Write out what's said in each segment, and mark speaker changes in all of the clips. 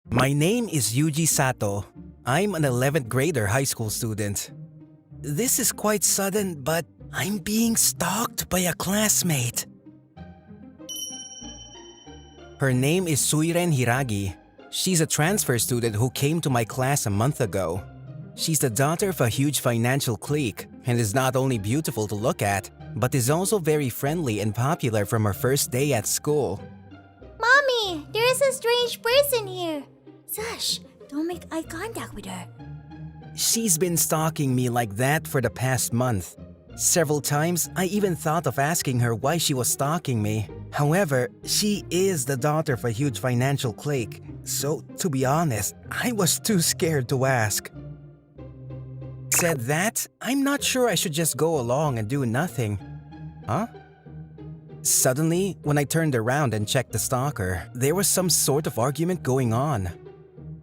Speaker 1: My name is Yuji Sato. I'm an 11th grader high school student. This is quite sudden, but I'm being stalked by a classmate. Her name is Suiren Hiragi. She's a transfer student who came to my class a month ago. She's the daughter of a huge financial clique and is not only beautiful to look at, but is also very friendly and popular from her first day at school.
Speaker 2: Mommy, there is a strange person here. Sush, don't make eye contact with her.
Speaker 1: She's been stalking me like that for the past month. Several times, I even thought of asking her why she was stalking me. However, she is the daughter of a huge financial clique, so to be honest, I was too scared to ask. Said that, I'm not sure I should just go along and do nothing. Huh? Suddenly, when I turned around and checked the stalker, there was some sort of argument going on.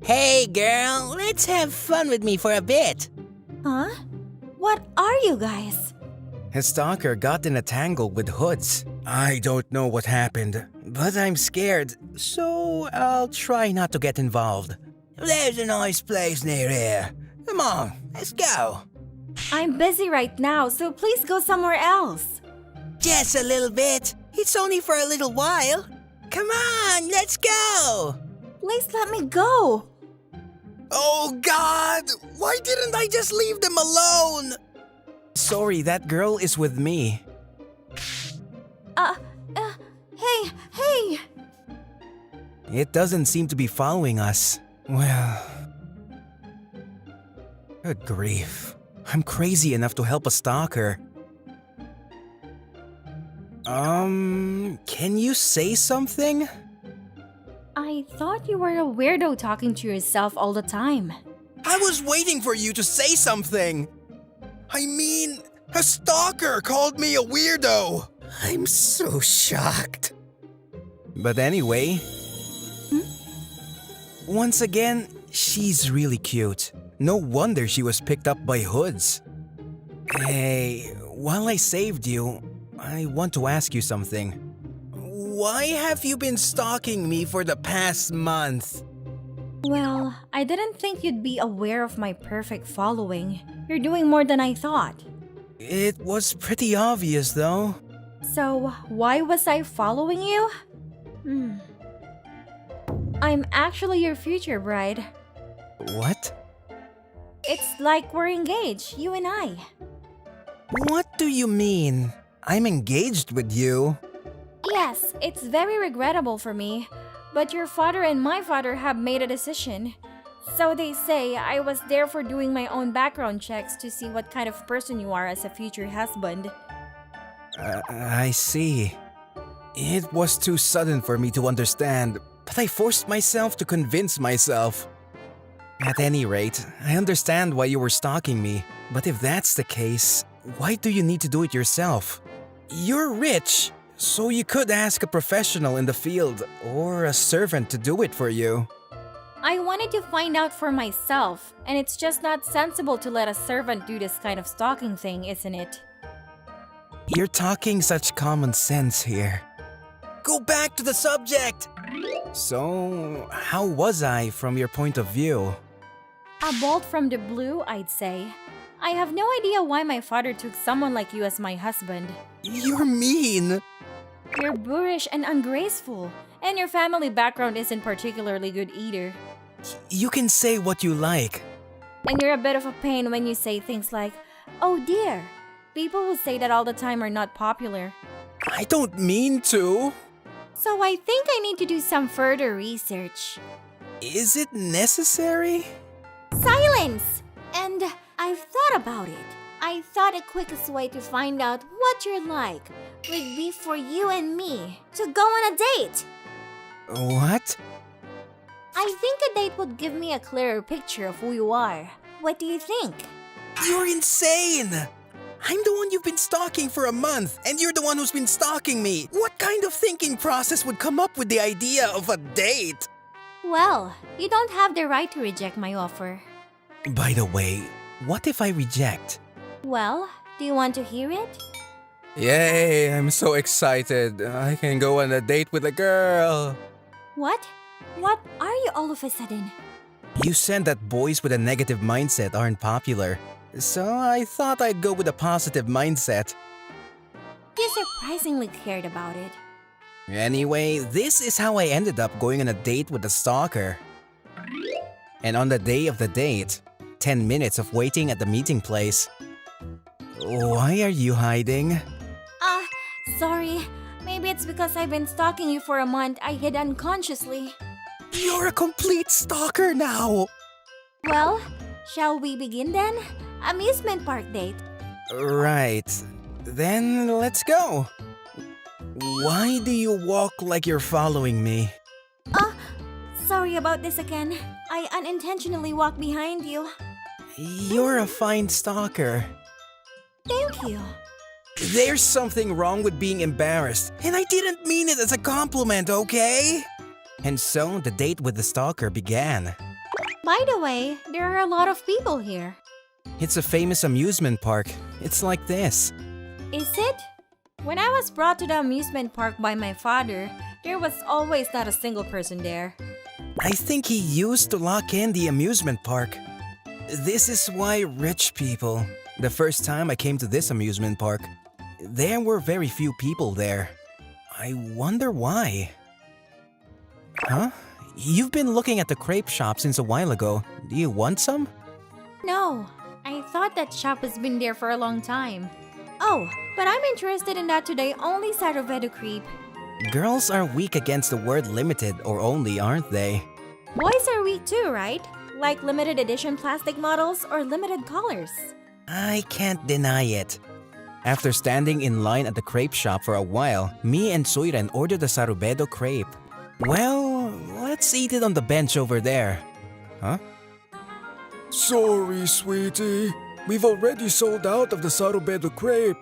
Speaker 3: Hey girl, let's have fun with me for a bit.
Speaker 2: Huh? What are you guys?
Speaker 1: His stalker got in a tangle with Hoods. I don't know what happened, but I'm scared, so I'll try not to get involved.
Speaker 3: There's a nice place near here. Come on, let's go.
Speaker 2: I'm busy right now, so please go somewhere else.
Speaker 3: Just a little bit. It's only for a little while. Come on, let's go.
Speaker 2: Please let me go.
Speaker 1: Oh God! Why didn't I just leave them alone? Sorry, that girl is with me.
Speaker 2: Hey.
Speaker 1: It doesn't seem to be following us. Well... Good grief. I'm crazy enough to help a stalker. Can you say something?
Speaker 2: I thought you were a weirdo talking to yourself all the time.
Speaker 1: I was waiting for you to say something. I mean, a stalker called me a weirdo. I'm so shocked. But anyway... Once again, she's really cute. No wonder she was picked up by Hoods. Hey, while I saved you, I want to ask you something. Why have you been stalking me for the past month?
Speaker 2: Well, I didn't think you'd be aware of my perfect following. You're doing more than I thought.
Speaker 1: It was pretty obvious though.
Speaker 2: So, why was I following you? I'm actually your future bride.
Speaker 1: What?
Speaker 2: It's like we're engaged, you and I.
Speaker 1: What do you mean? I'm engaged with you.
Speaker 2: Yes, it's very regrettable for me, but your father and my father have made a decision. So they say I was there for doing my own background checks to see what kind of person you are as a future husband.
Speaker 1: I see. It was too sudden for me to understand, but I forced myself to convince myself. At any rate, I understand why you were stalking me, but if that's the case, why do you need to do it yourself? You're rich, so you could ask a professional in the field or a servant to do it for you.
Speaker 2: I wanted to find out for myself, and it's just not sensible to let a servant do this kind of stalking thing, isn't it?
Speaker 1: You're talking such common sense here. Go back to the subject! So, how was I from your point of view?
Speaker 2: A bolt from the blue, I'd say. I have no idea why my father took someone like you as my husband.
Speaker 1: You're mean!
Speaker 2: You're boorish and ungraceful, and your family background isn't particularly good either.
Speaker 1: You can say what you like.
Speaker 2: And you're a bit of a pain when you say things like, "Oh dear." People who say that all the time are not popular.
Speaker 1: I don't mean to.
Speaker 2: So I think I need to do some further research.
Speaker 1: Is it necessary?
Speaker 2: Silence! And I've thought about it. I thought the quickest way to find out what you're like would be for you and me to go on a date.
Speaker 1: What?
Speaker 2: I think a date would give me a clearer picture of who you are. What do you think?
Speaker 1: You're insane! I'm the one you've been stalking for a month, and you're the one who's been stalking me. What kind of thinking process would come up with the idea of a date?
Speaker 2: Well, you don't have the right to reject my offer.
Speaker 1: By the way, what if I reject?
Speaker 2: Well, do you want to hear it?
Speaker 1: Yay, I'm so excited. I can go on a date with a girl.
Speaker 2: What? What are you all of a sudden?
Speaker 1: You said that boys with a negative mindset aren't popular, so I thought I'd go with a positive mindset.
Speaker 2: You surprisingly cared about it.
Speaker 1: Anyway, this is how I ended up going on a date with a stalker. And on the day of the date, 10 minutes of waiting at the meeting place. Why are you hiding?
Speaker 2: Sorry. Maybe it's because I've been stalking you for a month. I hid unconsciously.
Speaker 1: You're a complete stalker now!
Speaker 2: Well, shall we begin then? Amusement park date.
Speaker 1: Right. Then let's go. Why do you walk like you're following me?
Speaker 2: Sorry about this again. I unintentionally walked behind you.
Speaker 1: You're a fine stalker.
Speaker 2: Thank you.
Speaker 1: There's something wrong with being embarrassed, and I didn't mean it as a compliment, okay? And so the date with the stalker began.
Speaker 2: By the way, there are a lot of people here.
Speaker 1: It's a famous amusement park. It's like this.
Speaker 2: Is it? When I was brought to the amusement park by my father, there was always not a single person there.
Speaker 1: I think he used to lock in the amusement park. This is why rich people. The first time I came to this amusement park, there were very few people there. I wonder why. Huh? You've been looking at the crepe shop since a while ago. Do you want some?
Speaker 2: No, I thought that shop has been there for a long time. Oh, but I'm interested in that today only Sarovedo crepe.
Speaker 1: Girls are weak against the word limited or only, aren't they?
Speaker 2: Boys are weak too, right? Like limited edition plastic models or limited colors.
Speaker 1: I can't deny it. After standing in line at the crepe shop for a while, me and Suiren ordered the Sarubedo crepe. Well, let's eat it on the bench over there. Huh?
Speaker 4: Sorry, sweetie. We've already sold out of the Sarubedo crepe.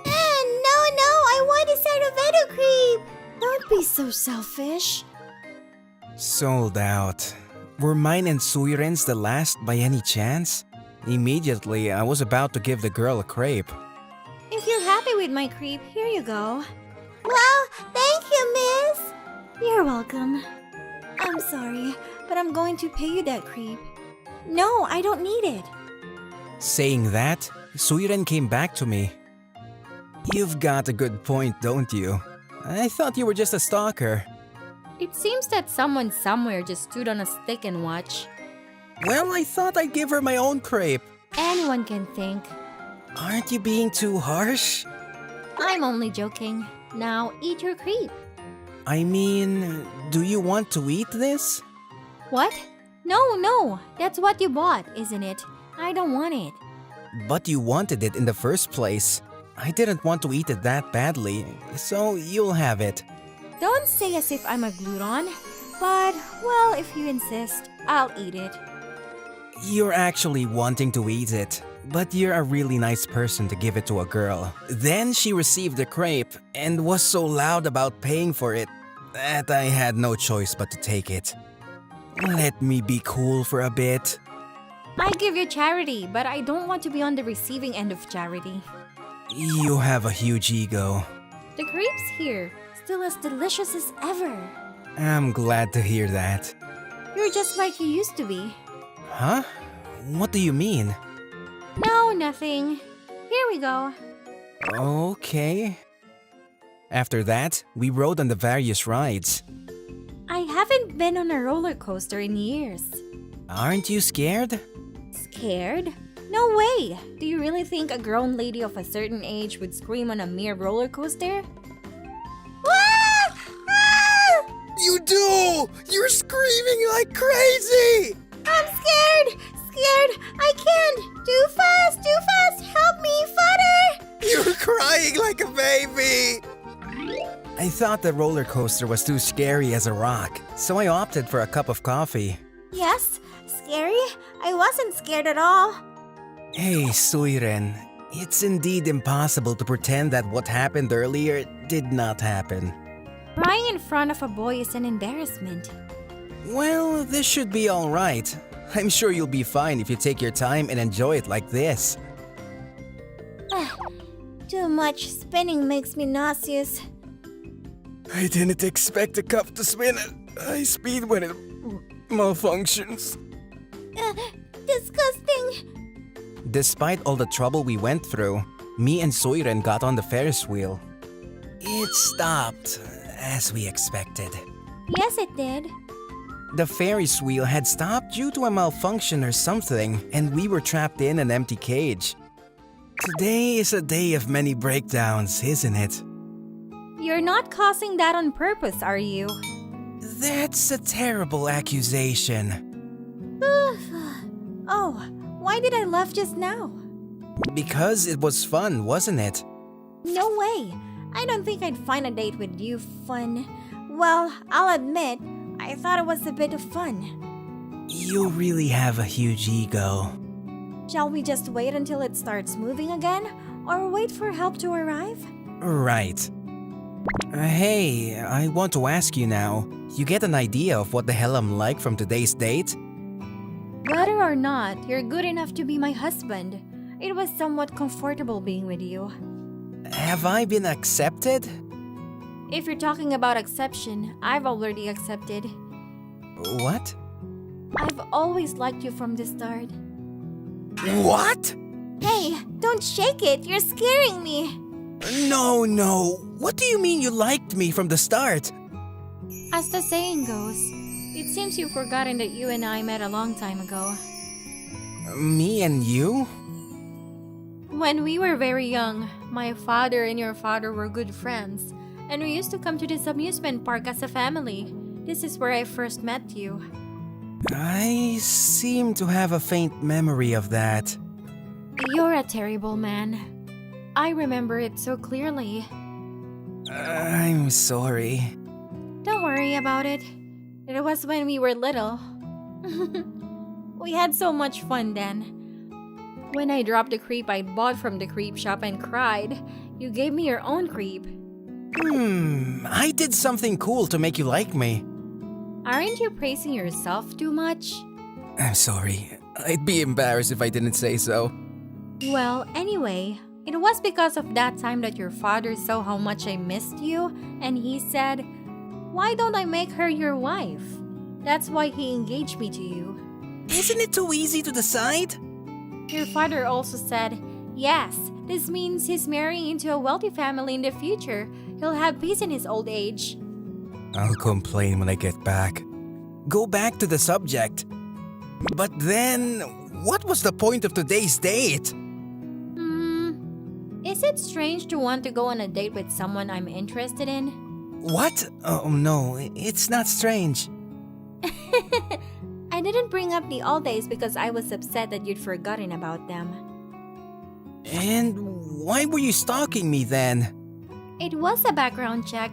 Speaker 2: No, I want a Sarovedo crepe. Don't be so selfish.
Speaker 1: Sold out. Were mine and Suiren's the last by any chance? Immediately, I was about to give the girl a crepe.
Speaker 2: If you're happy with my crepe, here you go. Wow, thank you, miss. You're welcome. I'm sorry, but I'm going to pay you that crepe. No, I don't need it.
Speaker 1: Saying that, Suiren came back to me. You've got a good point, don't you? I thought you were just a stalker.
Speaker 2: It seems that someone somewhere just stood on a stick and watched.
Speaker 1: Well, I thought I'd give her my own crepe.
Speaker 2: Anyone can think.
Speaker 1: Aren't you being too harsh?
Speaker 2: I'm only joking. Now eat your crepe.
Speaker 1: I mean, do you want to eat this?
Speaker 2: What? No, that's what you bought, isn't it? I don't want it.
Speaker 1: But you wanted it in the first place. I didn't want to eat it that badly, so you'll have it.
Speaker 2: Don't say as if I'm a glutton. But, well, if you insist, I'll eat it.
Speaker 1: You're actually wanting to eat it, but you're a really nice person to give it to a girl. Then she received the crepe and was so loud about paying for it that I had no choice but to take it. Let me be cool for a bit.
Speaker 2: I give you charity, but I don't want to be on the receiving end of charity.
Speaker 1: You have a huge ego.
Speaker 2: The crepe's here, still as delicious as ever.
Speaker 1: I'm glad to hear that.
Speaker 2: You're just like you used to be.
Speaker 1: Huh? What do you mean?
Speaker 2: No, nothing. Here we go.
Speaker 1: Okay. After that, we rode on the various rides.
Speaker 2: I haven't been on a roller coaster in years.
Speaker 1: Aren't you scared?
Speaker 2: Scared? No way! Do you really think a grown lady of a certain age would scream on a mere roller coaster? Ah! Ah!
Speaker 1: You do! You're screaming like crazy!
Speaker 2: I'm scared! I can't! Too fast! Help me, father!
Speaker 1: You're crying like a baby! I thought the roller coaster was too scary as a rock, so I opted for a cup of coffee.
Speaker 2: Yes? Scary? I wasn't scared at all.
Speaker 1: Hey, Suiren. It's indeed impossible to pretend that what happened earlier did not happen.
Speaker 2: Crying in front of a boy is an embarrassment.
Speaker 1: Well, this should be alright. I'm sure you'll be fine if you take your time and enjoy it like this.
Speaker 2: Too much spinning makes me nauseous.
Speaker 1: I didn't expect the cup to spin
Speaker 4: high speed when it malfunctions.
Speaker 2: Disgusting.
Speaker 1: Despite all the trouble we went through, me and Soiren got on the Ferris wheel. It stopped, as we expected.
Speaker 2: Yes, it did.
Speaker 1: The Ferris wheel had stopped due to a malfunction or something, and we were trapped in an empty cage. Today is a day of many breakdowns, isn't it?
Speaker 2: You're not causing that on purpose, are you?
Speaker 1: That's a terrible accusation.
Speaker 2: Oh, why did I laugh just now?
Speaker 1: Because it was fun, wasn't it?
Speaker 2: No way. I don't think I'd find a date with you fun. Well, I'll admit, I thought it was a bit of fun.
Speaker 1: You really have a huge ego.
Speaker 2: Shall we just wait until it starts moving again? Or wait for help to arrive?
Speaker 1: Right. Hey, I want to ask you now. You get an idea of what the hell I'm like from today's date?
Speaker 2: Whether or not, you're good enough to be my husband. It was somewhat comfortable being with you.
Speaker 1: Have I been accepted?
Speaker 2: If you're talking about exception, I've already accepted.
Speaker 1: What?
Speaker 2: I've always liked you from the start.
Speaker 1: What?
Speaker 2: Hey, don't shake it. You're scaring me.
Speaker 1: No. What do you mean you liked me from the start?
Speaker 2: As the saying goes, it seems you've forgotten that you and I met a long time ago.
Speaker 1: Me and you?
Speaker 2: When we were very young, my father and your father were good friends, and we used to come to this amusement park as a family. This is where I first met you.
Speaker 1: I seem to have a faint memory of that.
Speaker 2: You're a terrible man. I remember it so clearly.
Speaker 1: I'm sorry.
Speaker 2: Don't worry about it. It was when we were little. We had so much fun then. When I dropped the creep I bought from the creep shop and cried, you gave me your own creep.
Speaker 1: I did something cool to make you like me.
Speaker 2: Aren't you praising yourself too much?
Speaker 1: I'm sorry. I'd be embarrassed if I didn't say so.
Speaker 2: Well, anyway, it was because of that time that your father saw how much I missed you, and he said, "Why don't I make her your wife?" That's why he engaged me to you.
Speaker 1: Isn't it too easy to decide?
Speaker 2: Your father also said, "Yes, this means he's marrying into a wealthy family in the future. He'll have peace in his old age."
Speaker 1: I'll complain when I get back. Go back to the subject. But then, what was the point of today's date?
Speaker 2: Is it strange to want to go on a date with someone I'm interested in?
Speaker 1: What? Oh no, it's not strange.
Speaker 2: I didn't bring up the old days because I was upset that you'd forgotten about them.
Speaker 1: And why were you stalking me then?
Speaker 2: It was a background check.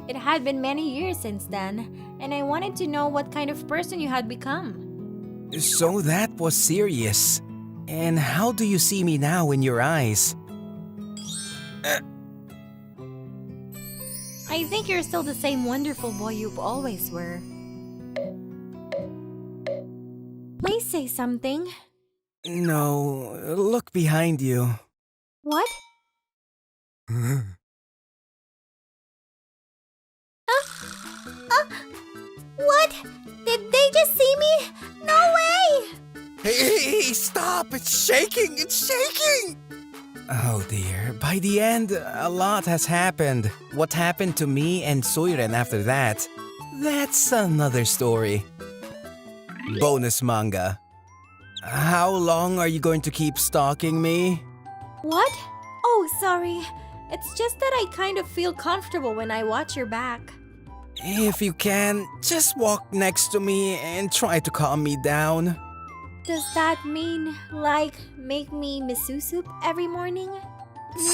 Speaker 2: It had been many years since then, and I wanted to know what kind of person you had become.
Speaker 1: So that was serious. And how do you see me now in your eyes?
Speaker 2: I think you're still the same wonderful boy you've always were. Please say something.
Speaker 1: No, look behind you.
Speaker 2: What? What? Did they just see me? No way!
Speaker 1: Hey, stop! It's shaking! It's shaking! Oh dear, by the end, a lot has happened. What happened to me and Soiren after that? That's another story. Bonus manga. How long are you going to keep stalking me?
Speaker 2: What? Oh, sorry. It's just that I kind of feel comfortable when I watch your back.
Speaker 1: If you can, just walk next to me and try to calm me down.
Speaker 2: Does that mean, like, make me miso soup every morning?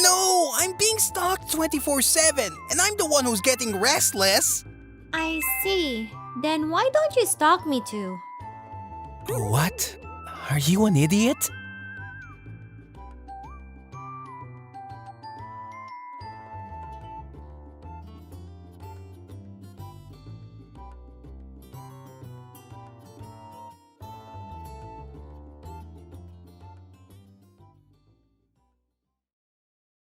Speaker 1: No, I'm being stalked 24/7, and I'm the one who's getting restless.
Speaker 2: I see. Then why don't you stalk me too?
Speaker 1: What? Are you an idiot?